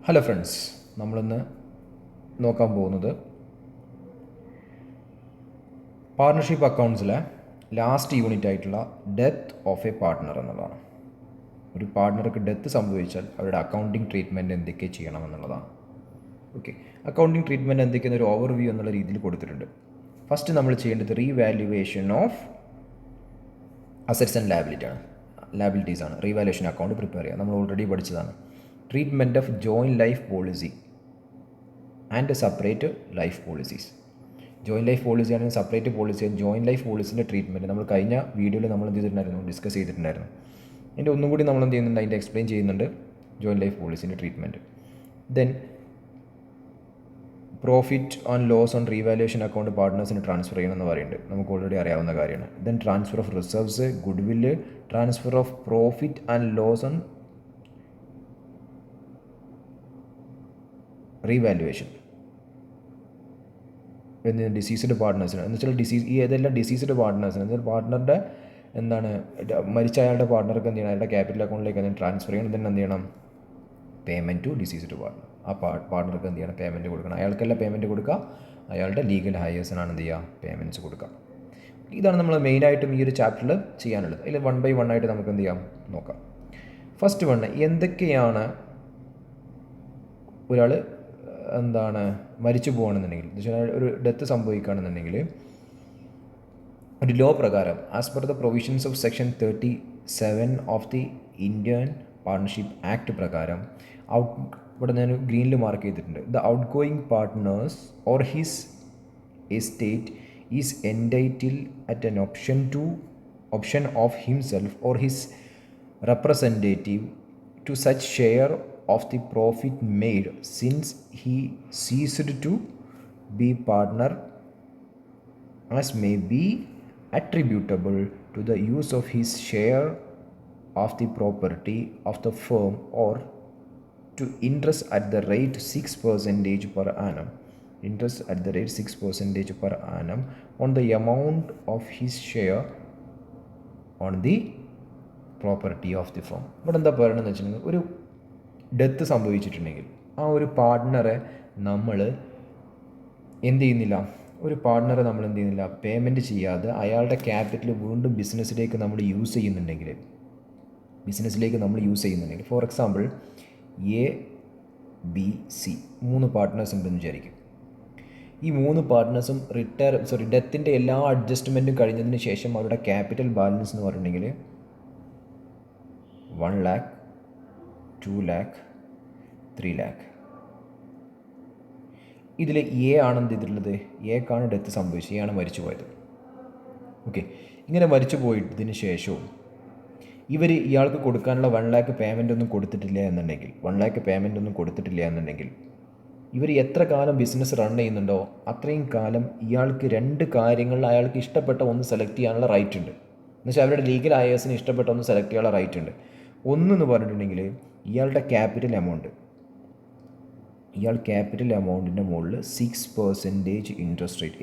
Hello friends, നമ്മളിന്ന് നോക്കാൻ പോകുന്നത് പാർട്ണർഷിപ്പ് അക്കൗണ്ട്സിലെ ലാസ്റ്റ് യൂണിറ്റ് ആയിട്ടുള്ള ഡെത്ത് ഓഫ് എ പാർട്ട്ണർ എന്നുള്ളതാണ്. ഒരു പാർട്ട്ണർക്ക് ഡെത്ത് സംഭവിച്ചാൽ അവരുടെ അക്കൗണ്ടിങ് ട്രീറ്റ്മെൻറ്റ് എന്തൊക്കെ ചെയ്യണമെന്നുള്ളതാണ്. ഓക്കെ, അക്കൗണ്ടിങ് ട്രീറ്റ്മെൻറ്റ് എന്തൊക്കെയെന്ന് ഒരു ഓവർവ്യൂ എന്നുള്ള രീതിയിൽ കൊടുത്തിട്ടുണ്ട്. ഫസ്റ്റ് നമ്മൾ ചെയ്യേണ്ടത് revaluation of assets and liabilities ആണ്. റീവാലുവേഷൻ അക്കൗണ്ട് പ്രിപ്പയർ ചെയ്യുക. നമ്മൾ ഓൾറെഡി പഠിച്ചതാണ്. Treatment of joint life policy and separate life policies. Joint life policy ആണെങ്കിൽ സെപ്പറേറ്റ് പോളിസി. ജോയിൻറ്റ് ലൈഫ് പോളിസിൻ്റെ ട്രീറ്റ്മെൻറ്റ് നമ്മൾ കഴിഞ്ഞ വീഡിയോയിൽ നമ്മൾ എന്ത് ചെയ്തിട്ടുണ്ടായിരുന്നു, ഡിസ്കസ് ചെയ്തിട്ടുണ്ടായിരുന്നു. അതിൻ്റെ ഒന്നും കൂടി നമ്മൾ എന്ത് ചെയ്യുന്നുണ്ട്, അതിൻ്റെ എക്സ്പ്ലെയിൻ ചെയ്യുന്നുണ്ട് ജോയിൻറ്റ് ലൈഫ് പോളിസിൻ്റെ treatment. Then profit and loss on revaluation account പാർട്ട്നേഴ്സിന് ട്രാൻസ്ഫർ ചെയ്യണമെന്ന് പറയുന്നുണ്ട്. നമുക്ക് ഓൾറെഡി അറിയാവുന്ന കാര്യമാണ്. Then transfer of reserves, goodwill, transfer of profit and loss on revaluation എന്ന് ഡിസീസ്ഡ് പാർട്ട്നേഴ്സിന് എന്ന് വെച്ചാൽ ഏതെല്ലാം ഡിസീസ്ഡ് പാർട്ട്നേഴ്സിന് എന്ന് വെച്ചാൽ പാർട്ട്ണറുടെ മരിച്ച അയാളുടെ പാർട്ട്ണർക്ക് എന്ത് ചെയ്യണം, അയാളുടെ ക്യാപിറ്റൽ അക്കൗണ്ടിലേക്ക് അതിന് ട്രാൻസ്ഫർ ചെയ്യണം. then എന്ത് ചെയ്യണം, പേയ്മെൻറ്റ് ടു ഡിസീസ്ഡ് പാർട്ട്ണർ. ആ പാർട്ട്ണർക്ക് എന്ത് ചെയ്യണം, പേയ്മെൻറ്റ് കൊടുക്കണം. അയാൾക്കെല്ലാം പേയ്മെൻറ്റ് കൊടുക്കുക, അയാളുടെ ലീഗൽ ഹയേഴ്സിനാണ് എന്ത് ചെയ്യുക, പേയ്മെൻറ്റ്സ് കൊടുക്കുക. ഇതാണ് നമ്മൾ മെയിനായിട്ടും ഈ ഒരു ചാപ്റ്ററിൽ ചെയ്യാനുള്ളത്. അതിൽ 1 by 1 ആയിട്ട് നമുക്ക് എന്ത് ചെയ്യാം നോക്കാം. ഫസ്റ്റ് വൺ, എന്തൊക്കെയാണ് ഒരാൾ മരിച്ചു പോകുകയാണെന്നുണ്ടെങ്കിൽ, ഒരു ഡെത്ത് സംഭവിക്കുകയാണെന്നുണ്ടെങ്കിൽ ഒരു ലോ പ്രകാരം as per the provisions of section 37 of the Indian partnership act പ്രകാരം ഇവിടെ ഞാൻ ഗ്രീനിൽ മാർക്ക് ചെയ്തിട്ടുണ്ട്. The outgoing partners or his estate is entitle at an option of himself or his representative to such share of the profit made since he ceased to be partner as may be attributable to the use of his share of the property of the firm or to interest at the rate 6% per annum on the amount of his share on the property of the firm. ഇവിടെ എന്താ പറയണമെന്ന് വെച്ചിട്ടുണ്ടെങ്കിൽ, ഒരു death സംഭവിച്ചിട്ടുണ്ടെങ്കിൽ ആ ഒരു പാർട്ട്ണറെ നമ്മൾ എന്ത് ചെയ്യുന്നില്ല, പേയ്മെൻറ്റ് ചെയ്യാതെ അയാളുടെ ക്യാപിറ്റൽ വീണ്ടും ബിസിനസ്സിലേക്ക് നമ്മൾ യൂസ് ചെയ്യുന്നുണ്ടെങ്കിൽ, ഫോർ എക്സാമ്പിൾ ABC 3 പാർട്ട്നേഴ്സ് ഉണ്ടെന്ന് വിചാരിക്കും. ഈ 3 പാർട്ട്നേഴ്സും ഡെത്തിൻ്റെ എല്ലാ അഡ്ജസ്റ്റ്മെൻറ്റും കഴിഞ്ഞതിന് ശേഷം അവരുടെ ക്യാപിറ്റൽ ബാലൻസ് എന്ന് പറഞ്ഞിട്ടുണ്ടെങ്കിൽ 1 lakh, 2 lakh, 3 lakh. ഇതിൽ ആണ് എന്ത് ചെയ്തിട്ടുള്ളത്, എക്കാണ് ഡെത്ത് സംഭവിച്ചത്, എയാണ് മരിച്ചു പോയത്. ഓക്കെ, ഇങ്ങനെ മരിച്ചു പോയതിന് ശേഷവും ഇയാൾക്ക് കൊടുക്കാനുള്ള 1 lakh പേയ്മെൻ്റ് ഒന്നും കൊടുത്തിട്ടില്ല എന്നുണ്ടെങ്കിൽ ഇവർ എത്ര കാലം ബിസിനസ് റൺ ചെയ്യുന്നുണ്ടോ അത്രയും കാലം ഇയാൾക്ക് 2 കാര്യങ്ങളിൽ അയാൾക്ക് ഇഷ്ടപ്പെട്ട ഒന്ന് സെലക്ട് ചെയ്യാനുള്ള റൈറ്റ് ഉണ്ട്. എന്നുവെച്ചാൽ അവരുടെ ലീഗൽ ഹയേഴ്സിന് ഇഷ്ടപ്പെട്ട ഒന്ന് സെലക്ട് ചെയ്യാനുള്ള റൈറ്റ് ഉണ്ട്. ഒന്നെന്ന് പറഞ്ഞിട്ടുണ്ടെങ്കിൽ ഇയാളുടെ ക്യാപിറ്റൽ എമൗണ്ടിൻ്റെ മുകളിൽ 6% ഇൻട്രസ്റ്റ് റേറ്റ്,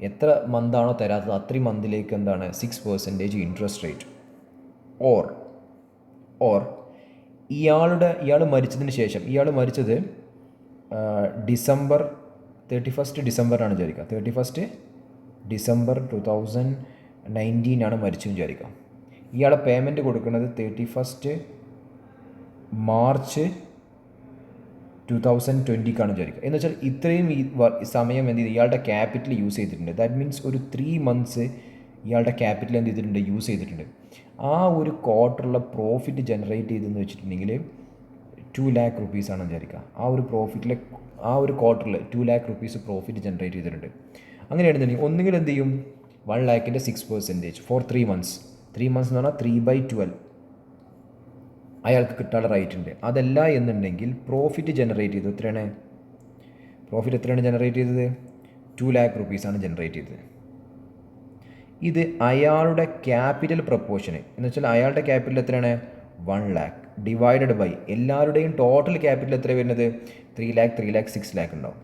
എത്ര മന്താണോ തരാത്തത് അത്രയും മന്തിലേക്ക് 6% ഇൻട്രസ്റ്റ് റേറ്റ്. ഓർ ഇയാൾ മരിച്ചതിന് ശേഷം, ഇയാൾ മരിച്ചത് December 31 ആണ് വിചാരിക്കുക, 31 December 2019 മരിച്ചെന്ന് വിചാരിക്കാം. ഇയാളെ പേയ്മെൻറ്റ് കൊടുക്കുന്നത് 31 March 2020 വിചാരിക്കുക. എന്ന് വെച്ചാൽ ഇത്രയും സമയം എന്ത് ചെയ്ത് ഇയാളുടെ ക്യാപിറ്റൽ യൂസ് ചെയ്തിട്ടുണ്ട്. ദാറ്റ് മീൻസ് ഒരു 3 months ഇയാളുടെ ക്യാപിറ്റൽ എന്ത് ചെയ്തിട്ടുണ്ട്, യൂസ് ചെയ്തിട്ടുണ്ട്. ആ ഒരു ക്വാർട്ടറിലെ പ്രോഫിറ്റ് ജനറേറ്റ് ചെയ്തെന്ന് വെച്ചിട്ടുണ്ടെങ്കിൽ 2 lakh rupees ആണ് വിചാരിക്കുക. ആ ഒരു ക്വാർട്ടറിൽ 2 lakh rupees പ്രോഫിറ്റ് ജനറേറ്റ് ചെയ്തിട്ടുണ്ട്. അങ്ങനെയാണെന്നുണ്ടെങ്കിൽ ഒന്നുകിൽ എന്ത് ചെയ്യും, 1 lakhൻ്റെ 6% ഫോർ 3 months എന്ന് പറഞ്ഞാൽ 3/12 അയാൾക്ക് കിട്ടാനുള്ള റൈറ്റ് ഉണ്ട്. അതല്ല എന്നുണ്ടെങ്കിൽ പ്രോഫിറ്റ് ജനറേറ്റ് ചെയ്തത് എത്രയാണ് ജനറേറ്റ് ചെയ്തത്, 2 lakh rupees ആണ് ജനറേറ്റ് ചെയ്തത്. ഇത് അയാളുടെ ക്യാപിറ്റൽ പ്രപ്പോർഷന് എന്ന് വെച്ചാൽ അയാളുടെ ക്യാപിറ്റൽ എത്രയാണ്, 1 lakh ഡിവൈഡഡ് ബൈ എല്ലാവരുടെയും ടോട്ടൽ ക്യാപിറ്റൽ എത്ര വരുന്നത്, 3 lakh, 6 lakh ഉണ്ടാവും.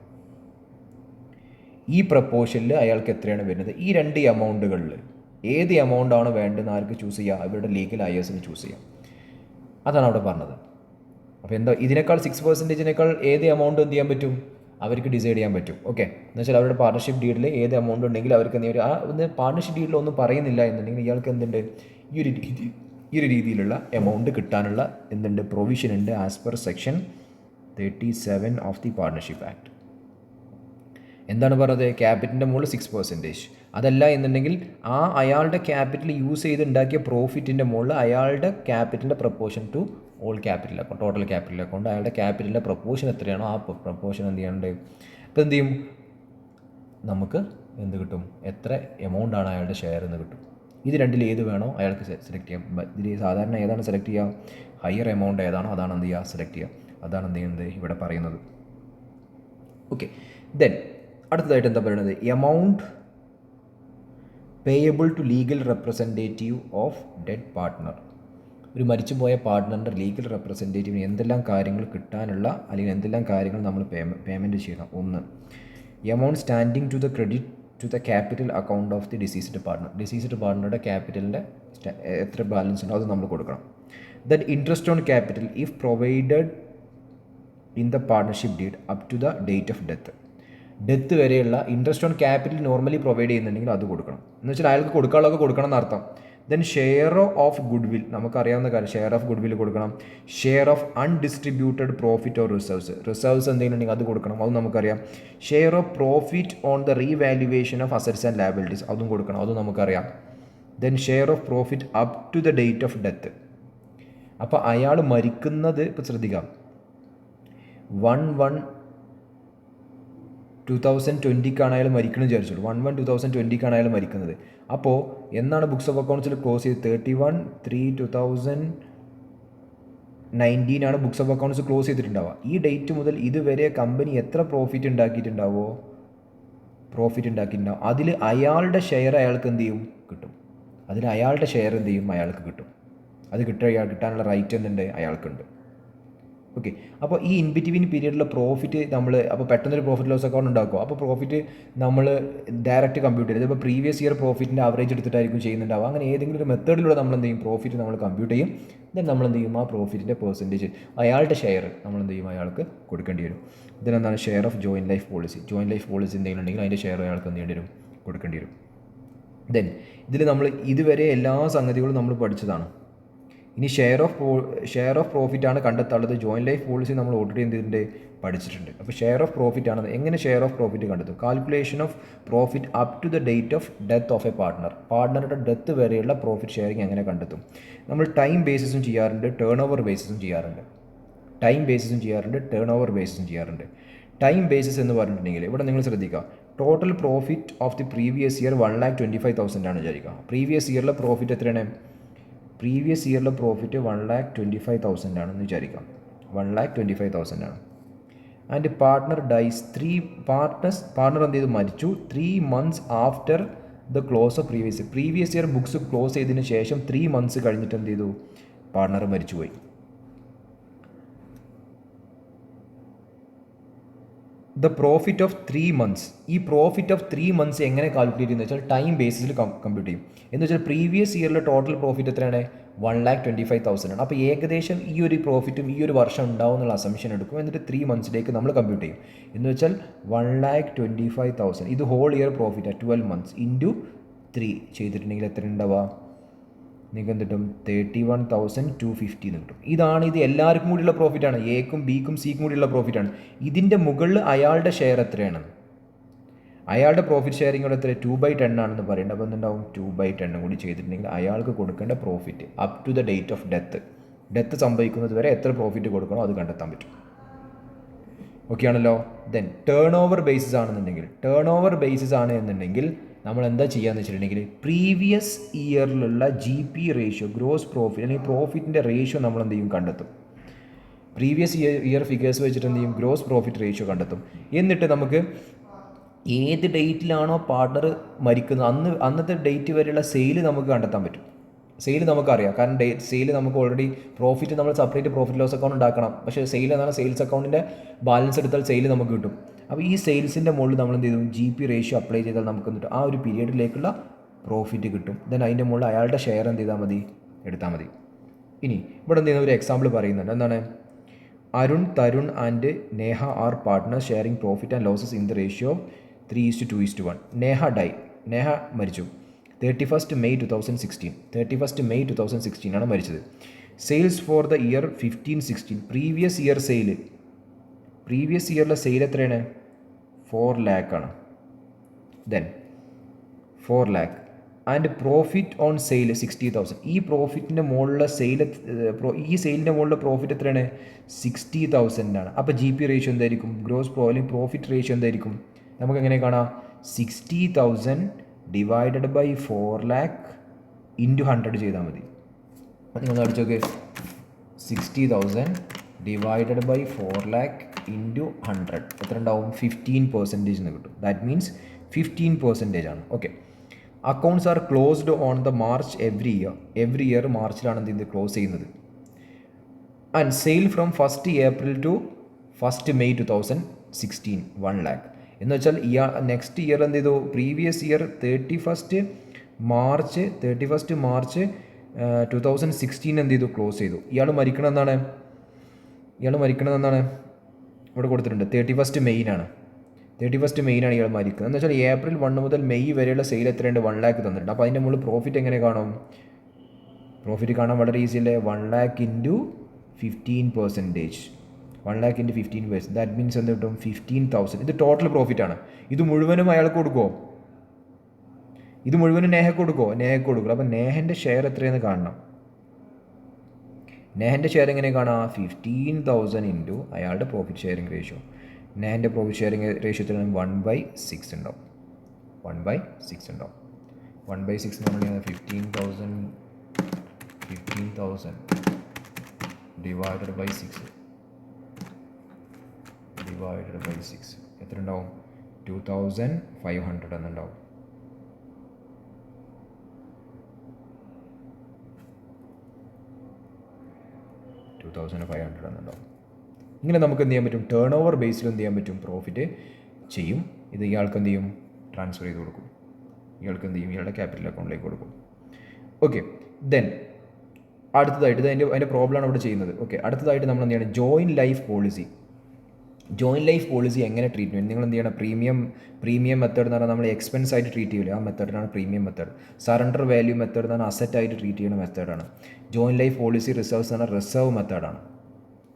ഈ പ്രപ്പോർഷനിൽ അയാൾക്ക് എത്രയാണ് വരുന്നത്, ഈ 2 എമൗണ്ടുകളിൽ ഏത് എമൗണ്ടാണ് വേണ്ടതെന്ന് ആർക്ക് ചൂസ് ചെയ്യുക, അവരുടെ ലീഗൽ ഹയേഴ്സിന് ചൂസ് ചെയ്യാം. അതാണ് അവിടെ പറഞ്ഞത്. അപ്പോൾ എന്താ ഇതിനേക്കാൾ 6%-നേക്കാൾ ഏത് എമൗണ്ട് എന്ത് ചെയ്യാൻ പറ്റും, അവർക്ക് ഡിസൈഡ് ചെയ്യാൻ പറ്റും. ഓക്കെ, എന്ന് വെച്ചാൽ അവരുടെ പാർട്ണർഷിപ്പ് ഡീഡിൽ ഏത് എമൗണ്ട് ഉണ്ടെങ്കിൽ അവർക്ക് എന്തെങ്കിലും ആ ഒന്ന് പാർട്ണർഷിപ്പ് ഡീഡിൽ ഒന്നും പറയുന്നില്ല എന്നുണ്ടെങ്കിൽ ഇയാൾക്ക് എന്തുണ്ട്, ഈ ഒരു രീതിയിലുള്ള എമൗണ്ട് കിട്ടാനുള്ള എന്തുണ്ട്, പ്രൊവിഷൻ ഉണ്ട് as per section 37 of the partnership act. എന്താണ് പറയുന്നത്, ക്യാപിറ്റലിൻ്റെ മുകളിൽ 6%. അതല്ല എന്നുണ്ടെങ്കിൽ ആ അയാളുടെ ക്യാപിറ്റൽ യൂസ് ചെയ്ത് ഉണ്ടാക്കിയ പ്രോഫിറ്റിൻ്റെ മുകളിൽ അയാളുടെ ക്യാപിറ്റലിൻ്റെ proportion to all capital account, total capital account, അയാളുടെ ക്യാപിറ്റലിൻ്റെ പ്രപ്പോർഷൻ എത്രയാണോ ആ പ്രപ്പോർഷൻ എന്ത് ചെയ്യാനുണ്ട്. ഇപ്പോൾ എന്ത് ചെയ്യും, നമുക്ക് എന്ത് കിട്ടും, എത്ര എമൗണ്ടാണ് അയാളുടെ ഷെയർ എന്ന് കിട്ടും. ഇത് രണ്ടിൽ ഏത് വേണോ അയാൾക്ക് സെലക്ട് ചെയ്യാം. ഇതിൽ സാധാരണ ഏതാണ് സെലക്ട് ചെയ്യുക, ഹയർ എമൗണ്ട് ഏതാണോ അതാണ് എന്ത് ചെയ്യുക, സെലക്ട് ചെയ്യുക. അതാണ് എന്ത് ചെയ്യുന്നത് ഇവിടെ പറയുന്നത്. ഓക്കെ, ദെൻ അടുത്തതായിട്ട് എന്താ പറയുന്നത്, amount payable to legal representative of dead partner. ഒരു മരിച്ചുപോയ പാർട്ട്ണറിൻ്റെ ലീഗൽ റെപ്രസെൻറ്റേറ്റീവിന് എന്തെല്ലാം കാര്യങ്ങൾ കിട്ടാനുള്ള അല്ലെങ്കിൽ എന്തെല്ലാം കാര്യങ്ങൾ നമ്മൾ പേയ്മെൻറ്റ് ചെയ്യണം. ഒന്ന്, amount standing to the credit to the capital account of the deceased partner. Deceased പാർട്ട്ണറുടെ ക്യാപിറ്റലിൻ്റെ എത്ര ബാലൻസ് ഉണ്ടോ അത് നമ്മൾ കൊടുക്കണം. Then interest on capital if provided in the partnership deed up to the date of death വരെയുള്ള interest on capital normally provide ചെയ്യുന്നുണ്ടെങ്കിൽ അത് കൊടുക്കണം. എന്ന് വെച്ചാൽ അയാൾക്ക് കൊടുക്കാനുള്ളതൊക്കെ കൊടുക്കണം എന്നർത്ഥം. Then share of goodwill, നമുക്കറിയാവുന്ന കാര്യം, ഷെയർ ഓഫ് ഗുഡ് വിൽ കൊടുക്കണം. Share of undistributed profit or reserves എന്തെങ്കിലും ഉണ്ടെങ്കിൽ അത് കൊടുക്കണം, അതും നമുക്കറിയാം. Share of profit on the revaluation of assets and liabilities, അതും കൊടുക്കണം, അതും നമുക്കറിയാം. Then share of profit up to the date of death. അപ്പോൾ അയാൾ മരിക്കുന്നത്, ഇപ്പോൾ ശ്രദ്ധിക്കാം, 1/1/2020 അയാൾ മരിക്കണം വിചാരിച്ചോളൂ. 1/1/2020 അയാൾ മരിക്കുന്നത്. അപ്പോൾ എന്നാണ് ബുക്സ് ഓഫ് അക്കൗണ്ട്സിൽ ക്ലോസ് ചെയ്ത്, 31/3/2019 ബുക്സ് ഓഫ് അക്കൗണ്ട്സ് ക്ലോസ് ചെയ്തിട്ടുണ്ടാവുക. ഈ ഡേറ്റ് മുതൽ ഇതുവരെ കമ്പനി എത്ര പ്രോഫിറ്റ് ഉണ്ടാക്കിയിട്ടുണ്ടാവും, അതിൽ അയാളുടെ ഷെയർ അയാൾക്ക് എന്ത് ചെയ്യും, കിട്ടും. അയാൾക്ക് കിട്ടും. അത് കിട്ടാനുള്ള റൈറ്റ് എന്തുണ്ട്, അയാൾക്കുണ്ട്. ഓക്കെ, അപ്പോൾ ഈ ഇൻ ബിറ്റ്വീൻ പീരീഡിലെ പ്രോഫിറ്റ് നമ്മൾ, അപ്പോൾ പെട്ടെന്നൊരു പ്രോഫിറ്റ് ലോസ് അക്കൗണ്ട് ഉണ്ടാക്കും. അപ്പോൾ പ്രോഫിറ്റ് നമ്മൾ ഡയറക്റ്റ് കമ്പ്യൂട്ട് ചെയ്ത്, ഇപ്പോൾ പ്രീവിയസ് ഇയർ പ്രോഫിറ്റിൻ്റെ ആവറേജ് എടുത്തിട്ടായിരിക്കും ചെയ്യുന്നുണ്ടാവുക. അങ്ങനെ ഏതെങ്കിലും ഒരു മെത്തേഡിലൂടെ നമ്മൾ എന്ത് ചെയ്യും, പ്രോഫിറ്റ് നമ്മൾ കമ്പ്യൂട്ട് ചെയ്യും. ദെൻ നമ്മൾ എന്ത് ചെയ്യും, ആ പ്രോഫിറ്റിൻ്റെ പെർസെൻറ്റേജ് അയാളുടെ ഷെയർ നമ്മൾ എന്ത് ചെയ്യും, അയാൾക്ക് കൊടുക്കേണ്ടി വരും. ഇതിനെന്താണ് share of joint life policy. എന്തെങ്കിലും ഉണ്ടെങ്കിൽ അതിൻ്റെ ഷെയർ അയാൾക്ക് എന്ത് ചെയ്യേണ്ടി വരും, കൊടുക്കേണ്ടി വരും. ദെൻ ഇതിൽ നമ്മൾ ഇതുവരെ എല്ലാ സംഗതികളും നമ്മൾ പഠിച്ചതാണ്. ഇനി ഷെയർ ഓഫ് പ്രോഫിറ്റ് ആണ് കണ്ടെത്താനുള്ളത്. ജോയിൻറ്റ് ലൈഫ് പോളിസി നമ്മൾ ഓൾറെഡി എന്തിൻ്റെ പഠിച്ചിട്ടുണ്ട്. അപ്പോൾ ഷെയർ ഓഫ് പ്രോഫിറ്റ് ആണ്. എങ്ങനെ ഷെയർ ഓഫ് പ്രോഫിറ്റ് കണ്ടെത്തും, calculation of profit up to the date of death of a പാർട്ട്ണറുടെ ഡെത്ത് വരെയുള്ള പ്രോഫിറ്റ് ഷെയറിങ് എങ്ങനെ കണ്ടെത്തും. നമ്മൾ ടൈം ബേസിസും ചെയ്യാറുണ്ട്, ടേൺ ഓവർ ബേസിസും ചെയ്യാറുണ്ട്. ടൈം ബേസിസ് എന്ന് പറഞ്ഞിട്ടുണ്ടെങ്കിൽ ഇവിടെ നിങ്ങൾ ശ്രദ്ധിക്കുക, total profit of the previous year 1,25,000 ആണ് വിചാരിക്കുക. പ്രീവിയസ് ഇയറിലെ പ്രോഫിറ്റ് എത്രയാണ്, 1,25,000 ആണെന്ന് വിചാരിക്കാം. 1,25,000 ആണ്. ആൻഡ് പാർട്ട്ണർ ഡൈസ്, പാർട്ട്ണർ എന്ത് ചെയ്തു, മരിച്ചു 3 months after the close of previous year books close ചെയ്തതിന് ശേഷം 3 months കഴിഞ്ഞിട്ട് എന്ത് ചെയ്തു, പാർട്ട്ണർ മരിച്ചുപോയി. ദ പ്രോഫിറ്റ് ഓഫ് 3 months, ഈ പ്രോഫിറ്റ് ഓഫ് 3 months എങ്ങനെ കാൽക്കുലേറ്റ് ചെയ്യുന്നത് വെച്ചാൽ ടൈം ബേസിസിൽ കമ്പ്യൂട്ട് ചെയ്യും. എന്ന് വെച്ചാൽ പ്രീവിയസ് ഇയറിലെ ടോട്ടൽ പ്രോഫിറ്റ് എത്രയാണ്, 1,25,000 ആണ്. അപ്പോൾ ഏകദേശം ഈ ഒരു പ്രോഫിറ്റും ഈ ഒരു വർഷം ഉണ്ടാവും എന്നുള്ള അസംഷൻ എടുക്കും. എന്നിട്ട് 3 monthsലേക്ക് നമ്മൾ കമ്പ്യൂട്ട് ചെയ്യും. എന്ന് വെച്ചാൽ 1,25,000 ഇത് whole year profit 12 months into 3 ചെയ്തിട്ടുണ്ടെങ്കിൽ എത്ര ഉണ്ടാവുക, നിങ്ങൾക്ക് എന്ത് കിട്ടും, 31,250 എന്ന് കിട്ടും. ഇത് എല്ലാവർക്കും കൂടിയുള്ള പ്രോഫിറ്റാണ്, എക്കും ബിക്കും സിക്കും കൂടിയുള്ള പ്രോഫിറ്റാണ്. ഇതിൻ്റെ മുകളിൽ അയാളുടെ ഷെയർ എത്രയാണ്, അയാളുടെ പ്രോഫിറ്റ് ഷെയറിംഗ് കൂടെ എത്ര 2/10 ആണെന്ന് പറയേണ്ടത്. അപ്പോൾ എന്തുണ്ടാവും, 2/10 കൂടി ചെയ്തിട്ടുണ്ടെങ്കിൽ അയാൾക്ക് കൊടുക്കേണ്ട profit up to the date of death സംഭവിക്കുന്നത് വരെ എത്ര പ്രോഫിറ്റ് കൊടുക്കണോ അത് കണ്ടെത്താൻ പറ്റും. ഓക്കെ ആണല്ലോ. ദെൻ ടേൺ ഓവർ ബേസിസ് ആണെന്നുണ്ടെങ്കിൽ നമ്മൾ എന്താ ചെയ്യാന്ന് വെച്ചിട്ടുണ്ടെങ്കിൽ പ്രീവിയസ് ഇയറിലുള്ള GP റേഷ്യോ, ഗ്രോസ് പ്രോഫിറ്റ് അല്ലെങ്കിൽ പ്രോഫിറ്റിൻ്റെ റേഷ്യോ നമ്മൾ എന്ത് ചെയ്യും, കണ്ടെത്തും. പ്രീവിയസ് ഇയർ ഫിഗേഴ്സ് വെച്ചിട്ട് എന്ത് ചെയ്യും, ഗ്രോസ് പ്രോഫിറ്റ് റേഷ്യോ കണ്ടെത്തും. എന്നിട്ട് നമുക്ക് ഏത് ഡേറ്റിലാണോ പാർട്ട്ണർ മരിക്കുന്നത് അന്നത്തെ ഡേറ്റ് വരെയുള്ള സെയിൽ നമുക്ക് കണ്ടെത്താൻ പറ്റും. സെയിൽ നമുക്കറിയാം, കാരണം സെയിൽ നമുക്ക് ഓൾറെഡി പ്രോഫിറ്റ് നമ്മൾ സെപ്പറേറ്റ് പ്രോഫിറ്റ് ലോസ് അക്കൗണ്ട് ഉണ്ടാക്കണം. പക്ഷേ സെയിൽ എന്നാണ് സെയിൽസ് അക്കൗണ്ടിൻ്റെ ബാലൻസ് എടുത്താൽ സെയിൽ നമുക്ക് കിട്ടും. അപ്പോൾ ഈ സെയിൽസിൻ്റെ മുകളിൽ നമ്മൾ എന്ത് ചെയ്തു, GP റേഷ്യോ അപ്ലൈ ചെയ്താൽ നമുക്ക് എന്നിട്ട് ആ ഒരു പീരീഡിലേക്കുള്ള പ്രോഫിറ്റ് കിട്ടും. ദെൻ അതിൻ്റെ മുകളിൽ അയാളുടെ ഷെയർ എന്ത് ചെയ്താൽ മതി, എടുത്താൽ മതി. ഇനി ഇവിടെ എന്ത് ചെയ്യുന്ന ഒരു എക്സാമ്പിൾ പറയുന്നുണ്ട്. എന്താണ്, Arun, Tarun and Neha are partners sharing profit and losses in the ratio of 3:2:1. Neha die, Neha മരിച്ചു 31st May 2016. 31st May 2016 ആണ് മരിച്ചത്. Sales for the year 15-16. Previous ഇയറിലെ സെയിൽ എത്രയാണ്? 4 lakh ആണ്. Then 4 lakh and profit on sale 60,000. ഈ പ്രോഫിറ്റിൻ്റെ മുകളിലെ സെയിലിൻ്റെ മുകളിലെ പ്രോഫിറ്റ് എത്രയാണ്? 60,000 ആണ്. അപ്പോൾ GP റേഷ്യോ എന്തായിരിക്കും? ഗ്രോസ് പ്രോഫിറ്റ് റേഷ്യോ എന്തായിരിക്കും? നമുക്ക് എങ്ങനെ കാണാം? 60,000 ഡിവൈഡഡ് ബൈ 4 lakh ഇൻറ്റു 100 ചെയ്താൽ മതി. അപ്പോൾ നിങ്ങൾ അടിച്ചോക്കെ 60,000 ഡിവൈഡഡ് ബൈ 4 lakh ഇൻറ്റു 100 എത്ര ഉണ്ടാവും? 15% എന്ന് കിട്ടും. ദാറ്റ് മീൻസ് 15% ആണ്. Okay. Accounts are closed on the March every year മാർച്ചിലാണ് ഇത് ക്ലോസ് ചെയ്യുന്നത്. And sale from 1st April to 1st May 2016 1 lakh. എന്ന് വെച്ചാൽ നെക്സ്റ്റ് ഇയർ എന്ത് ചെയ്തു? പ്രീവിയസ് ഇയർ 31st March 2016 എന്ത് ചെയ്തു? ക്ലോസ് ചെയ്തു. ഇയാൾ മരിക്കണമെന്നാണ് ഇവിടെ കൊടുത്തിട്ടുണ്ട്. 31st May ആണ് ഇയാൾ മരിക്കുന്നത്. എന്ന് വെച്ചാൽ April 1 മുതൽ May വരെയുള്ള സെയിൽ എത്രയുണ്ട്? 1 lakh തന്നിട്ടുണ്ട്. അപ്പോൾ അതിൻ്റെ മുകളിൽ പ്രോഫിറ്റ് എങ്ങനെ കാണും? പ്രോഫിറ്റ് കാണാൻ വളരെ ഈസി അല്ലേ? 1 lakh into 15%. 1 lakh into 15%. That means എന്ത് കിട്ടും? 15,000. ഇത് ടോട്ടൽ പ്രോഫിറ്റ് ആണ്. ഇത് മുഴുവനും അയാൾക്ക് കൊടുക്കുമോ? ഇത് മുഴുവനും നേഹയ്ക്ക് കൊടുക്കും. അപ്പോൾ നേഹൻ്റെ ഷെയർ എത്രയെന്ന് കാണണം. നേഹൻ്റെ ഷെയർ എങ്ങനെ കാണാം? 15,000 ഇൻറ്റു അയാളുടെ പ്രോഫിറ്റ് ഷെയറിംഗ് റേഷ്യോ. നേഹൻ്റെ പ്രോഫിറ്റ് ഷെയറിംഗ് റേഷ്യോ എത്രയാണ്? 1/6 ഉണ്ടാവും. 1/6 ഉണ്ടാവും. 1/6 നമ്മൾ 15,000 ഡിവൈഡഡ് ബൈ 6 എത്ര ഉണ്ടാവും? 2,500 എന്നുണ്ടാവും. ഇങ്ങനെ നമുക്ക് എന്ത് ചെയ്യാൻ പറ്റും? ടേൺ ഓവർ ബേസിൽ എന്ത് ചെയ്യാൻ പറ്റും? പ്രോഫിറ്റ് ചെയ്യും. ഇത് ഇയാൾക്ക് എന്ത് ചെയ്യും? ട്രാൻസ്ഫർ ചെയ്ത് കൊടുക്കും. ഇയാളുടെ ക്യാപിറ്റൽ അക്കൗണ്ടിലേക്ക് കൊടുക്കും. ഓക്കെ. ദെൻ അടുത്തതായിട്ട് അതിൻ്റെ പ്രോബ്ലമാണ് ഇവിടെ ചെയ്യുന്നത്. ഓക്കെ. അടുത്തതായിട്ട് നമ്മൾ എന്ത് ചെയ്യണം? ജോയിൻറ്റ് ലൈഫ് പോളിസി എങ്ങനെ ട്രീറ്റ്മെൻറ്റ്? നിങ്ങൾ എന്ത് ചെയ്യണം? പ്രീമിയം മെത്തേഡ് എന്ന് പറഞ്ഞാൽ നമ്മൾ എക്സ്പെൻസ് ആയിട്ട് ട്രീറ്റ് ചെയ്യില്ല. ആ മെത്തേഡിനാണ് premium method. Surrender value method എന്ന് പറഞ്ഞാൽ അസറ്റ് ആയിട്ട് ട്രീറ്റ് ചെയ്യുന്ന മെത്തേഡാണ്. ജോയിൻറ്റ് ലൈഫ് പോളിസി റിസർവ്സ് എന്ന് പറഞ്ഞാൽ റിസർവ് മെത്തേഡാണ്.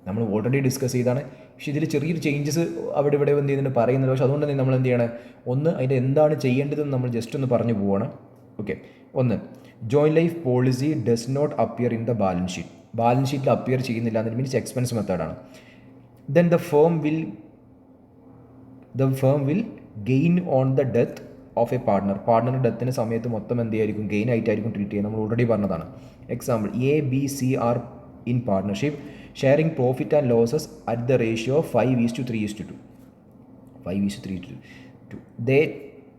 നമ്മൾ ഓൾറെഡി ഡിസ്കസ് ചെയ്താണ്. പക്ഷേ ഇതിൽ ചെറിയൊരു ചേഞ്ചസ് അവിടെ ഇവിടെ എന്ത് ചെയ്യുന്നുണ്ട് പറയുന്നത്. പക്ഷേ അതുകൊണ്ട് തന്നെ നമ്മൾ എന്ത് ചെയ്യണം? ഒന്ന് അതിൻ്റെ എന്താണ് ചെയ്യേണ്ടതെന്ന് നമ്മൾ ജസ്റ്റ് ഒന്ന് പറഞ്ഞു പോവാണ്. ഓക്കെ. ഒന്ന്, joint life policy does not appear in the balance ഷീറ്റിൽ അപ്പിയർ ചെയ്യുന്നില്ല. എന്ന് മീൻസ് എക്സ്പെൻസ് മെത്തേഡാണ്. Then the firm will gain on the death of a partner. പാർട്ണറുടെ ഡെത്തിന് സമയത്ത് മൊത്തം എന്ത് ആയിരിക്കും? ഗെയിൻ ആയിട്ടായിരിക്കും ട്രീറ്റ് ചെയ്യുന്നത്. നമ്മൾ ഓൾറെഡി പറഞ്ഞതാണ്. Example, A, B, C are in partnership sharing profit and losses at the ratio 5:3:2. 5:3:2. They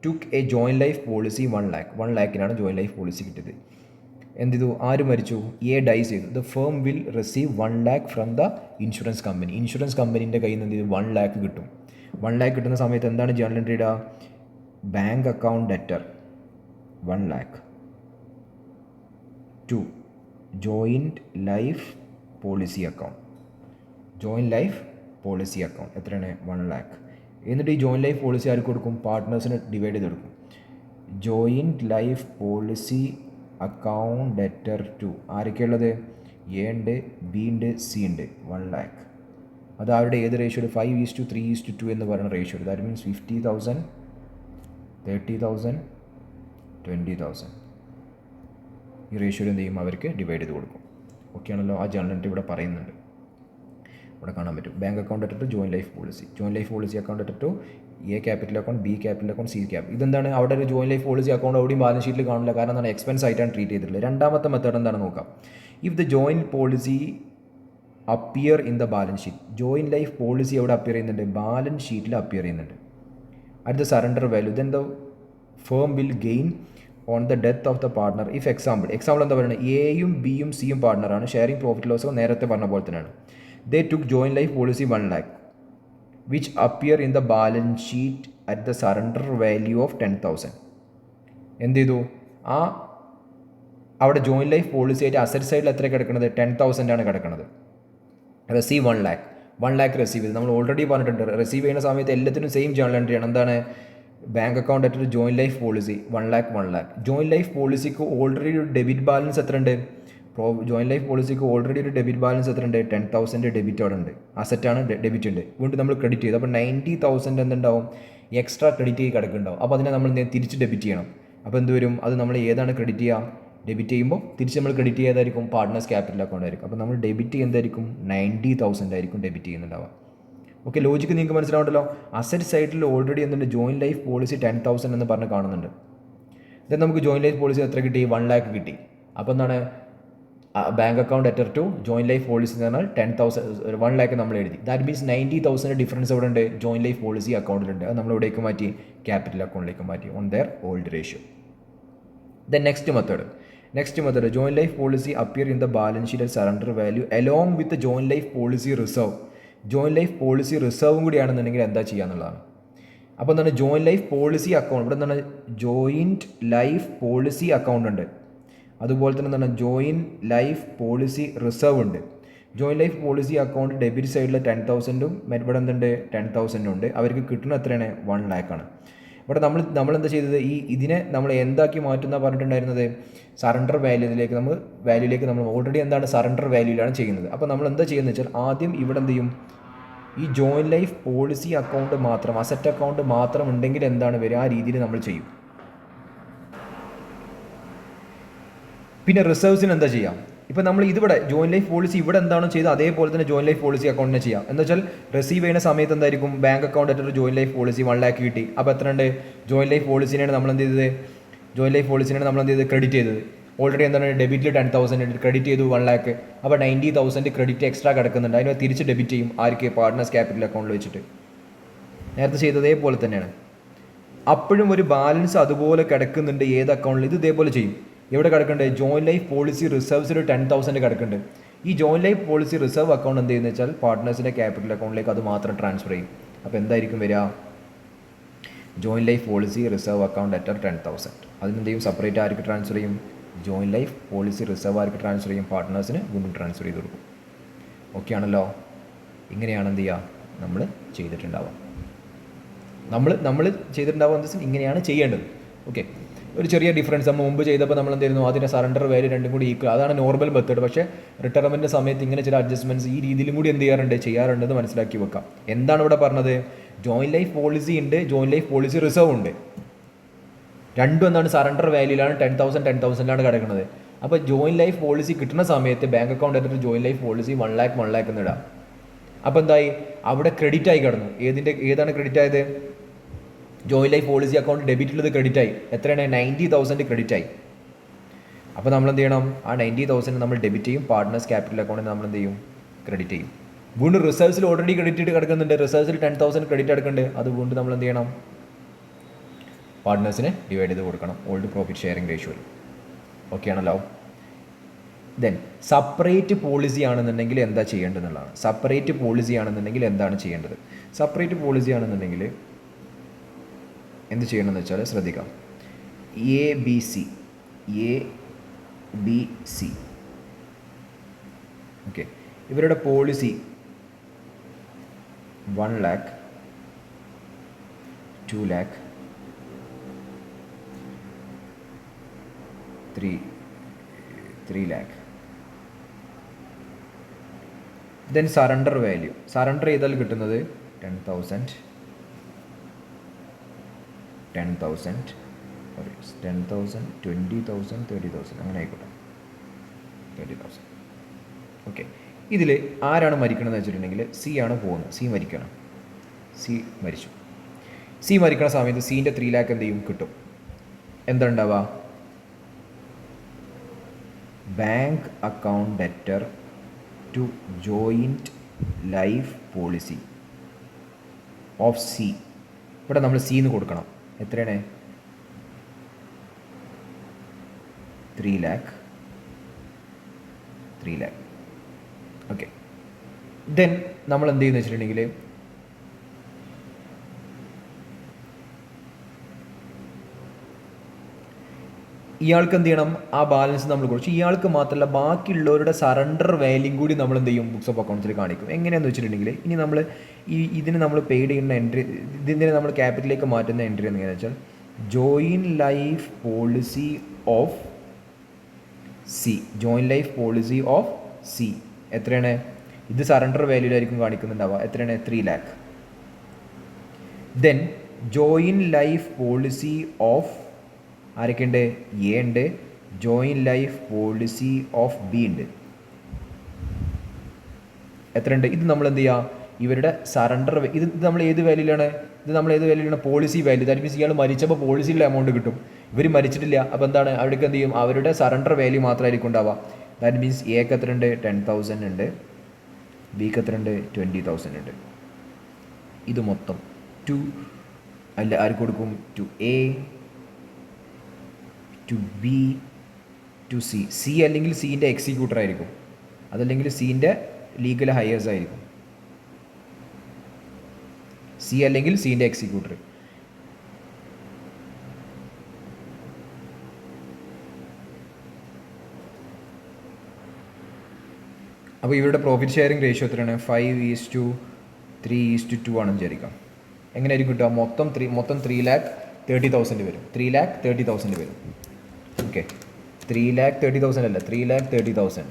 took a joint life policy 1 lakh. 1 lakhനാണ് joint life policy കിട്ടിയത്. എന്ത് ചെയ്തു? ആര് മരിച്ചു? എ ഡൈസ് ചെയ്തു. The firm will receive 1 lakh from the insurance കമ്പനീൻ്റെ കയ്യിൽ നിന്ന് എന്ത് ചെയ്തു? 1 lakh കിട്ടും. 1 lakh കിട്ടുന്ന സമയത്ത് എന്താണ് ജേർണൽ എൻട്രി ഇടുക? Bank account debtor 1 lakh. 2, joint life policy account എത്രയാണ്? 1 lakh. എന്നിട്ട് ഈ ജോയിൻറ്റ് ലൈഫ് പോളിസി ആർക്ക് കൊടുക്കും? പാർട്ട്നേഴ്സിന് ഡിവൈഡ് ചെയ്തെടുക്കും. Joint life policy account debtor 2 ആരൊക്കെയുള്ളത്? എ ഉണ്ട്, ബി ഉണ്ട്, സി ഉണ്ട്. 1 lakh. അത് അവരുടെ ഏത് റേഷ്യോ? 5:3:2 എന്ന് പറയുന്ന റേഷ്യോ. That means 50,000, 30,000, 20,000. ഈ റേഷ്യോയിൽ എന്ത് ചെയ്യും? അവർക്ക് ഡിവൈഡ് ചെയ്ത് കൊടുക്കും. ഓക്കെ ആണല്ലോ? ആ ജേർണൽ എൻട്രി ഇവിടെ പറയുന്നുണ്ട്. ഇവിടെ കാണാൻ പറ്റും. Bank account debtor to joint life policy account debtor to A capital account, B capital account, C capital. ഇതെന്താണ്? അവിടെ ഒരു ജോയിൻറ്റ് ലൈഫ് പോളിസി അക്കൗണ്ട് എവിടെയും ബാലൻസ് ഷീറ്റിൽ കാണില്ല. കാരണം എന്താണ്? എക്സ്പെൻസ് ആയിട്ടാണ് ട്രീറ്റ് ചെയ്തിട്ടുള്ളത്. രണ്ടാമത്തെ മെത്തേഡ് എന്താണ് നോക്കാം. If the joint policy appear in the balance sheet. Joint life policy എവിടെ അപ്പിയർ ചെയ്യുന്നുണ്ട്? ബാലൻസ് ഷീറ്റിൽ അപ്പിയർ ചെയ്യുന്നുണ്ട്. At the surrender value then the firm will gain on the death of the partner. If example എന്താ പറയുന്നത്? എയും ബിയും സിയും പാർട്ണറാണ്. Sharing profit loss നേരത്തെ പറഞ്ഞ പോലെ തന്നെയാണ്. They took joint life policy 1 lakh which appear in the balance sheet at the surrender value of 10,000. എന്ത് ചെയ്തു? അവിടെ ജോയിൻറ്റ് ലൈഫ് പോളിസി ആയിട്ട് അസറ്റ് സൈഡിൽ എത്ര കിടക്കുന്നത്? 10,000 ആണ് കിടക്കുന്നത്. അത് സി 1 lakh. 1 lakh റിസീവ് ചെയ്ത്. നമ്മൾ ഓൾറെഡി പറഞ്ഞിട്ടുണ്ട് റിസീവ് ചെയ്യുന്ന സമയത്ത് എല്ലാത്തിനും സെയിം ജേണൽ എൻട്രി ആണ്. എന്താണ്? ബാങ്ക് അക്കൗണ്ട് അറ്റ് ഒരു joint life policy 1 lakh. Joint life പോളിസിക്ക് ഓൾറെഡി ഒരു ഡെബിറ്റ് ബാലൻസ് എത്ര ഉണ്ട്? ജോയിൻറ്റ് ലൈഫ് പോളിസിക്ക് ഓൾറെഡി ഒരു ഡെബിറ്റ് ബാലൻസ് എത്ര ഉണ്ട്? 10,000 ഡെബിറ്റ് അവിടെ ഉണ്ട്. അസറ്റാണ്, ഡെബിറ്റ് ഉണ്ട്. വീണ്ടും നമ്മൾ ക്രെഡിറ്റ് ചെയ്തു. അപ്പോൾ 90,000 എന്തുണ്ടാവും? എക്സ്ട്രാ ക്രെഡിറ്റ് ചെയ്ത് കിടക്കുന്നുണ്ടാവും. അപ്പോൾ അതിനെ നമ്മൾ തിരിച്ച് ഡെബിറ്റ് ചെയ്യണം. അപ്പോൾ എന്ത് വരും? അത് നമ്മൾ ഏതാണ് ക്രെഡിറ്റ് ചെയ്യുക? ഡെബിറ്റ് ചെയ്യുമ്പോൾ തിരിച്ച് നമ്മൾ ക്രെഡിറ്റ് ചെയ്തായിരിക്കും പാർട്ട്നേഴ്സ് ക്യാപിറ്റൽ അക്കൗണ്ട് ആയിരിക്കും. അപ്പോൾ നമ്മൾ ഡെബിറ്റ് ചെയ്യുന്നതായിരിക്കും 90,000 ആയിരിക്കും ഡെബിറ്റ് ചെയ്യുന്നുണ്ടാവുക. ഓക്കെ, ലോജിക്ക് നിങ്ങൾക്ക് മനസ്സിലാവുണ്ടല്ലോ. അസറ്റ് സൈഡിൽ ഓൾറെഡി എന്തുണ്ട്? ജോയിൻറ്റ് ലൈഫ് പോളിസി 10,000 എന്ന് പറഞ്ഞ് കാണുന്നുണ്ട്. ഇത് നമുക്ക് ജോയിൻറ്റ് ലൈഫ് പോളിസി എത്ര കിട്ടി? 1 lakh കിട്ടി. അപ്പോൾ എന്താണ്? Bank account debtor to joint life policy എന്ന് പറഞ്ഞാൽ 10,000 1 lakh നമ്മൾ എഴുതി. ദാറ്റ് മീൻസ് 90,000 ഡിഫറൻസ് എവിടെ ഉണ്ട്? ജോയിൻറ്റ് ലൈഫ് പോളിസി അക്കൗണ്ടിലുണ്ട്. അത് നമ്മൾ എവിടേക്ക് മാറ്റി? ക്യാപിറ്റൽ അക്കൗണ്ടിലേക്ക് മാറ്റി on their old ratio. Then next method joint life policy appear in the balance sheet at surrender value along with joint life policy reserve. Joint life policy റിസർവും കൂടിയാണെന്നുണ്ടെങ്കിൽ എന്താ ചെയ്യുക എന്നുള്ളതാണ്. അപ്പോൾ എന്താണ്? ജോയിൻറ്റ് ലൈഫ് പോളിസി അക്കൗണ്ട് ഇവിടെ എന്താണ്? Joint life policy account ഉണ്ട്. അതുപോലെ തന്നെ എന്താണ്? ജോയിൻറ്റ് ലൈഫ് പോളിസി റിസർവ് ഉണ്ട്. Joint life policy account debit സൈഡിൽ 10,000 ഇവിടെ എന്തുണ്ട്? 10,000 ഉണ്ട്. അവർക്ക് കിട്ടുന്ന എത്രയാണ്? 1 lakh ആണ്. ഇവിടെ നമ്മൾ എന്താ ചെയ്തത്? ഇതിനെ നമ്മൾ എന്താക്കി മാറ്റുന്ന പറഞ്ഞിട്ടുണ്ടായിരുന്നത്? സറണ്ടർ വാല്യൂയിലേക്ക് നമ്മൾ ഓൾറെഡി എന്താണ്? സറണ്ടർ വാല്യൂയിലാണ് ചെയ്യുന്നത്. അപ്പോൾ നമ്മൾ എന്താ ചെയ്യുന്നത് വെച്ചാൽ ആദ്യം ഇവിടെ എന്ത് ചെയ്യും? ഈ ജോയിൻറ്റ് ലൈഫ് പോളിസി അക്കൗണ്ട് മാത്രം, അസറ്റ് അക്കൗണ്ട് മാത്രം ഉണ്ടെങ്കിൽ എന്താണ് വരിക? ആ രീതിയിൽ നമ്മൾ ചെയ്യും. പിന്നെ റിസർവ്സിന് എന്താ ചെയ്യാം? ഇപ്പോൾ നമ്മൾ ഇതിവിടെ ജോയിൻറ്റ് ലൈഫ് പോളിസി ഇവിടെ എന്താണോ ചെയ്തത് അതേപോലെ തന്നെ ജോയിൻറ്റ് ലൈഫ് പോളിസി അക്കൗണ്ടിനെ ചെയ്യാം. എന്ന് വെച്ചാൽ റിസീവ് ചെയ്യുന്ന സമയത്ത് എന്തായിരിക്കും? ബാങ്ക് അക്കൗണ്ട് ആയിട്ട് ഒരു ജോയിൻറ്റ് ലൈഫ് പോളിസി 1 lakh കിട്ടി. അപ്പോൾ എത്ര ഉണ്ട്? ജോയിൻറ്റ് ലൈഫ് പോളിസിനെയാണ് നമ്മൾ എന്ത് ചെയ്തത്? ക്രെഡിറ്റ് ചെയ്തത്. ഓൾറെഡി എന്താണ്? ഡെബിറ്റിൽ 10,000 ക്രെഡിറ്റ് ചെയ്തു 1 lakh. അപ്പോൾ 90,000 ക്രെഡിറ്റ് എക്സ്ട്രാ കിടക്കുന്നുണ്ട്. അതിനെ തിരിച്ച് ഡെബിറ്റ് ചെയ്യും. ആർക്ക്? പാർട്ട്നേഴ്സ് ക്യാപിറ്റൽ അക്കൗണ്ടിൽ വെച്ചിട്ട് നേരത്തെ ചെയ്തതേപോലെ തന്നെയാണ്. അപ്പോഴും ഒരു ബാലൻസ് അതുപോലെ കിടക്കുന്നുണ്ട്. ഏത് അക്കൗണ്ടിൽ? ഇത് ഇതേപോലെ ചെയ്യും. എവിടെ കിടക്കുന്നുണ്ട്? ജോയിൻറ്റ് ലൈഫ് പോളിസി റിസർവ്സിൽ 10,000 കിടക്കുന്നുണ്ട്. ഈ joint life policy reserve account എന്ത് ചെയ്യുന്നത് വെച്ചാൽ പാർട്ട്നേഴ്സിൻ്റെ ക്യാപിറ്റൽ അക്കൗണ്ടിലേക്ക് അത് മാത്രം ട്രാൻസ്ഫർ ചെയ്യും. അപ്പോൾ എന്തായിരിക്കും വരിക? Joint life policy reserve account അറ്റർ 10,000. അതിനെന്ത് ചെയ്യും? സെപ്പറേറ്റ് ആർക്ക് ട്രാൻസ്ഫർ ചെയ്യും? ജോയിൻറ്റ് ലൈഫ് പോളിസി റിസർവ് ആർക്ക് ട്രാൻസ്ഫർ ചെയ്യും? പാർട്ട്നേഴ്സിന് വീണ്ടും ട്രാൻസ്ഫർ ചെയ്ത് കൊടുക്കും. ഓക്കെ ആണല്ലോ. ഇങ്ങനെയാണ് എന്ത് ചെയ്യുക? നമ്മൾ ചെയ്തിട്ടുണ്ടാവുക. നമ്മൾ ചെയ്തിട്ടുണ്ടാവുക എന്താ വെച്ചാൽ ഇങ്ങനെയാണ് ചെയ്യേണ്ടത്. ഓക്കെ, ഒരു ചെറിയ ഡിഫറൻസ് നമ്മൾ മുമ്പ് ചെയ്തപ്പോൾ നമ്മൾ എന്തായിരുന്നു? അതിൻ്റെ സറണ്ടർ വാല്യൂ രണ്ടും കൂടി ഈക്വൽ. അതാണ് നോർമൽ മെത്തേഡ്. പക്ഷേ റിട്ടയർമെൻറ്റ് സമയത്ത് ഇങ്ങനെ ചില അഡ്ജസ്റ്റ്മെൻറ്റ്സ് ഈ രീതിയിലും കൂടി എന്ത് ചെയ്യാറുണ്ടെന്ന് മനസ്സിലാക്കി വെക്കാം. എന്താണ് ഇവിടെ പറഞ്ഞത്? ജോയിൻറ്റ് ലൈഫ് പോളിസി ഉണ്ട്, ജോയിൻറ്റ് ലൈഫ് പോളിസി റിസർവ് ഉണ്ട്. രണ്ടും എന്താണ്? സറണ്ടർ വാല്യൂയിലാണ് 10,000 കിടക്കുന്നത്. അപ്പോൾ ജോയിൻറ്റ് ലൈഫ് പോളിസി കിട്ടുന്ന സമയത്ത് ബാങ്ക് അക്കൗണ്ട് ആയിട്ട് ജോയിൻറ്റ് ലൈഫ് പോളിസി 1 lakh എന്ന് ഇടാം. അപ്പോൾ എന്തായി? അവിടെ ക്രെഡിറ്റ് ആയി കിടന്നു. ഏതാണ് ക്രെഡിറ്റ് ആയത്? ജോയിൻറ്റ് ലൈഫ് പോളിസി അക്കൗണ്ട് ഡെബിറ്റുള്ളത് ക്രെഡിറ്റ് ആയി. എത്രയാണ്? 90,000 ക്രെഡിറ്റ് ആയി. അപ്പോൾ നമ്മൾ എന്ത് ചെയ്യണം? ആ 90,000 നമ്മൾ ഡെബിറ്റ് ചെയ്യും. പാർട്ട്നേഴ്സ് ക്യാപിറ്റൽ അക്കൗണ്ടിൽ നമ്മൾ എന്ത് ചെയ്യും? ക്രെഡിറ്റ് ചെയ്യും. വീണ്ടും റിസർവ്സിൽ ഓൾറെഡി ക്രെഡിറ്റ് ചെയ്ത് കിടക്കുന്നുണ്ട്. റിസർവ്സിൽ 10,000 ക്രെഡിറ്റ് എടുക്കുന്നുണ്ട്. അത് വീണ്ടും നമ്മൾ എന്ത് ചെയ്യണം? പാർട്ട്നേഴ്സിന് ഡിവൈഡ് ചെയ്ത് കൊടുക്കണം ഓൾഡ് പ്രോഫിറ്റ് ഷെയറിംഗ് റേഷ്യോയിൽ. ഓക്കെ ആണല്ലോ. ദെൻ സെപ്പറേറ്റ് പോളിസി ആണെന്നുണ്ടെങ്കിൽ എന്താ ചെയ്യേണ്ടതെന്നുള്ളതാണ്. സെപ്പറേറ്റ് പോളിസി ആണെന്നുണ്ടെങ്കിൽ എന്താണ് ചെയ്യേണ്ടത്? സെപ്പറേറ്റ് പോളിസി ആണെന്നുണ്ടെങ്കിൽ എന്ത് ചെയ്യണമെന്ന് വെച്ചാൽ ശ്രദ്ധിക്കാം. എ ബി സി ഓക്കെ, ഇവരുടെ policy 1 lakh, 2 lakh, 3 lakh. Then surrender value. Surrender ചെയ്താൽ കിട്ടുന്നത് 10,000, 20,000, 30,000 അങ്ങനെ ആയിക്കോട്ടെ. 30,000. ഓക്കെ, ഇതിൽ ആരാണ് മരിക്കണമെന്ന് വെച്ചിട്ടുണ്ടെങ്കിൽ സി ആണ് പോകുന്നത്. സി മരിക്കണം. സി മരിച്ചു. സി മരിക്കണ സമയത്ത് സീൻ്റെ 3 lakh എന്ത് ചെയ്യും? കിട്ടും. എന്താ ഉണ്ടാവുക? Bank account debtor to joint life policy of C. ഇവിടെ നമ്മൾ സി എന്ന് കൊടുക്കണം. എത്രയാണ്? 3 lakh. ഓക്കെ, ദെൻ നമ്മൾ എന്ത് ചെയ്യുന്ന വെച്ചിട്ടുണ്ടെങ്കിൽ ഇയാൾക്ക് എന്ത് ചെയ്യണം, ആ ബാലൻസ് നമ്മൾ കുറച്ച് ഇയാൾക്ക് മാത്രമല്ല ബാക്കിയുള്ളവരുടെ സറണ്ടർ വാല്യൂം കൂടി നമ്മൾ എന്ത് ചെയ്യും, ബുക്സ് ഓഫ് അക്കൗണ്ട്സിൽ കാണിക്കും. എങ്ങനെയാണെന്ന് വെച്ചിട്ടുണ്ടെങ്കിൽ ഇനി നമ്മൾ ഇതിന് നമ്മൾ പെയ്ഡ് ചെയ്യുന്ന എൻട്രി, ഇതിനെ നമ്മൾ ക്യാപിറ്റലിലേക്ക് മാറ്റുന്ന എൻട്രി എങ്ങനെയാണെന്ന് വെച്ചാൽ joint life policy of C. Joint life policy of C എത്രയാണ്, ഇത് സറണ്ടർ വാല്യൂലായിരിക്കും കാണിക്കുന്നുണ്ടാവുക. എത്രയാണ്, 3 lakh. Then joint life policy of ആരൊക്കെയുണ്ട്, എ ഉണ്ട്. Joint life policy of B ഉണ്ട്. എത്രയുണ്ട്, ഇത് നമ്മൾ എന്ത് ചെയ്യുക, ഇവരുടെ സറണ്ടർ ഇത് നമ്മൾ ഏത് വാല്യൂലാണ്, പോളിസി വാല്യൂ. ദാറ്റ് മീൻസ് ഇയാൾ മരിച്ചപ്പോൾ പോളിസിയിലുള്ള എമൗണ്ട് കിട്ടും. ഇവർ മരിച്ചിട്ടില്ല, അപ്പോൾ എന്താണ് അവർക്ക് എന്ത് ചെയ്യും, അവരുടെ സറണ്ടർ വാല്യൂ മാത്രമായിരിക്കും ഉണ്ടാവുക. ദാറ്റ് മീൻസ് എക്ക് എത്ര ഉണ്ട്, 10,000 ഉണ്ട്. ബിക്ക് എത്ര ഉണ്ട്, 20,000 ഉണ്ട്. ഇത് മൊത്തം ടു അല്ല ആർക്ക് കൊടുക്കും, to A, to B, to C. C അല്ലെങ്കിൽ സീൻ്റെ എക്സിക്യൂട്ടർ ആയിരിക്കും, അതല്ലെങ്കിൽ സീൻ്റെ ലീഗൽ ഹയേഴ്സ് ആയിരിക്കും. സി അല്ലെങ്കിൽ സീൻ്റെ എക്സിക്യൂട്ടർ. അപ്പോൾ ഇവരുടെ പ്രോഫിറ്റ് ഷെയറിംഗ് റേഷ്യോ എത്രയാണ്, 5:3:2 ആണെന്ന് വിചാരിക്കാം. എങ്ങനെയായിരിക്കും കിട്ടുക, മൊത്തം 3,30,000 വരും. 3,30,000 വരും. ഓക്കെ, 3,30,000 അല്ല, 3,30,000.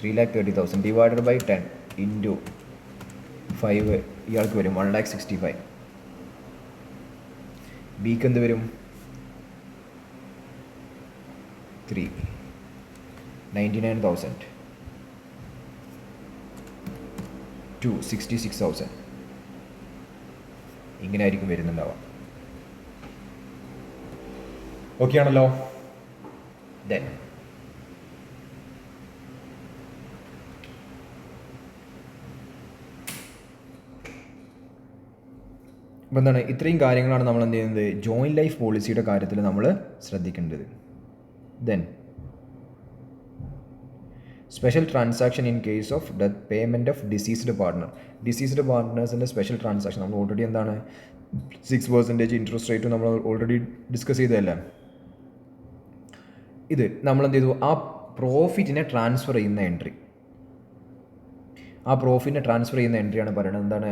3,30,000 ഡിവൈഡഡ് ബൈ 10 ഇൻറ്റു 5 ഇയാൾക്ക് വരും 1,65,000. ബിക്ക് എന്ത് വരും, 99,000. 66,000. ഇങ്ങനെ ആയിരിക്കും വരുന്നുണ്ടാവുക. ഓക്കെ ആണല്ലോ. ദെൻ അപ്പോൾ എന്താണ്, ഇത്രയും കാര്യങ്ങളാണ് നമ്മൾ എന്ത് ചെയ്യുന്നത്, ജോയിൻറ്റ് ലൈഫ് പോളിസിയുടെ കാര്യത്തിൽ നമ്മൾ ശ്രദ്ധിക്കേണ്ടത്. Then special transaction in case of death, payment of deceased partner. Deceased പാർട്ട്നേഴ്സിൻ്റെ സ്പെഷ്യൽ ട്രാൻസാക്ഷൻ നമ്മൾ ഓൾറെഡി എന്താണ് 6% ഇൻട്രസ്റ്റ് റേറ്റ് നമ്മൾ ഓൾറെഡി ഡിസ്കസ് ചെയ്തതല്ലേ. ഇത് നമ്മൾ എന്ത് ചെയ്തു, ആ പ്രോഫിറ്റിനെ ട്രാൻസ്ഫർ ചെയ്യുന്ന എൻട്രി, എൻട്രിയാണ് പറയുന്നത് എന്താണ്,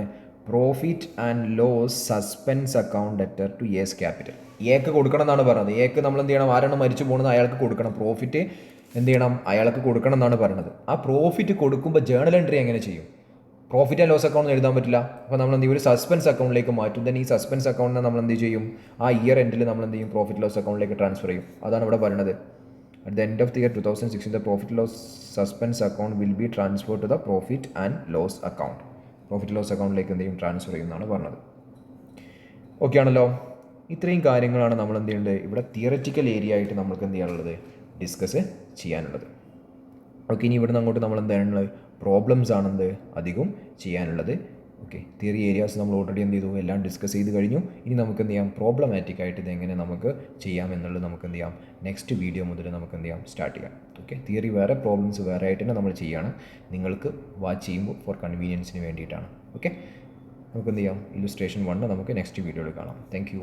profit and loss suspense account debtor to S capital. എക്ക് കൊടുക്കണം എന്നാണ് പറയുന്നത്. എക്ക് നമ്മൾ എന്ത് ചെയ്യണം, ആരാണ് മരിച്ചു പോകുന്നത് അയാൾക്ക് കൊടുക്കണം. പ്രോഫിറ്റ് എന്ത് ചെയ്യണം, അയാൾക്ക് കൊടുക്കണം എന്നാണ് പറയുന്നത്. ആ പ്രോഫിറ്റ് കൊടുക്കുമ്പോൾ ജേണൽ എൻട്രി എങ്ങനെ ചെയ്യും, പ്രോഫിറ്റ് ആൻഡ് ലോസ് അക്കൗണ്ട് എഴുതാൻ പറ്റില്ല. അപ്പോൾ നമ്മൾ എന്ത് ചെയ്യും, ഒരു സസ്പെൻസ് അക്കൗണ്ടിലേക്ക് മാറ്റും. ദെൻ ഈ സസ്പെൻസ് അക്കൗണ്ടിനെ നമ്മൾ എന്ത് ചെയ്യും, ആ ഇയർ എൻഡിൽ നമ്മൾ എന്ത് ചെയ്യും, പ്രോഫിറ്റ് ലോസ് അക്കൗണ്ടിലേക്ക് ട്രാൻസ്ഫർ ചെയ്യും. അതാണ് ഇവിടെ പറയുന്നത്. At the end of the year 2016, the profit loss suspense account will be transferred to the profit and loss account. Profit loss അക്കൗണ്ടിലേക്ക് എന്ത് ചെയ്യും, ട്രാൻസ്ഫർ ചെയ്യുമെന്നാണ് പറഞ്ഞത്. ഓക്കെ ആണല്ലോ. ഇത്രയും കാര്യങ്ങളാണ് നമ്മൾ എന്ത് ചെയ്യേണ്ടത്, ഇവിടെ തിയററ്റിക്കൽ ഏരിയ ആയിട്ട് നമുക്ക് എന്ത് ചെയ്യാനുള്ളത്, ഡിസ്കസ് ചെയ്യാനുള്ളത്. ഓക്കെ, ഇനി ഇവിടുന്ന് അങ്ങോട്ട് നമ്മൾ എന്താണുള്ളത്, പ്രോബ്ലംസ് ആണെന്ത് അധികം ചെയ്യാനുള്ളത്. ഓക്കെ, തിയറി ഏരിയാസ് നമ്മൾ ഓൾറെഡി എന്ത് ചെയ്തു, എല്ലാം ഡിസ്കസ് ചെയ്ത് കഴിഞ്ഞു. ഇനി നമുക്ക് എന്ത് ചെയ്യാം, പ്രോബ്ലമാറ്റിക് ആയിട്ട് ഇതെങ്ങനെ നമുക്ക് ചെയ്യാം എന്നുള്ളത് നമുക്ക് എന്ത് ചെയ്യാം, നെക്സ്റ്റ് വീഡിയോ മുതൽ നമുക്ക് എന്ത് ചെയ്യാം, സ്റ്റാർട്ട് ചെയ്യാം. ഓക്കെ, തിയറി വേറെ, പ്രോബ്ലംസ് വേറെ ആയിട്ട് തന്നെ നമ്മൾ ചെയ്യണം. നിങ്ങൾക്ക് വാച്ച് ചെയ്യുമ്പോൾ ഫോർ കൺവീനിയൻസിന് വേണ്ടിയിട്ടാണ്. ഓക്കെ, നമുക്ക് എന്ത് ചെയ്യാം, ഇല്ലുസ്ട്രേഷൻ 1 നമുക്ക് നെക്സ്റ്റ് വീഡിയോയിൽ കാണാം. Thank you.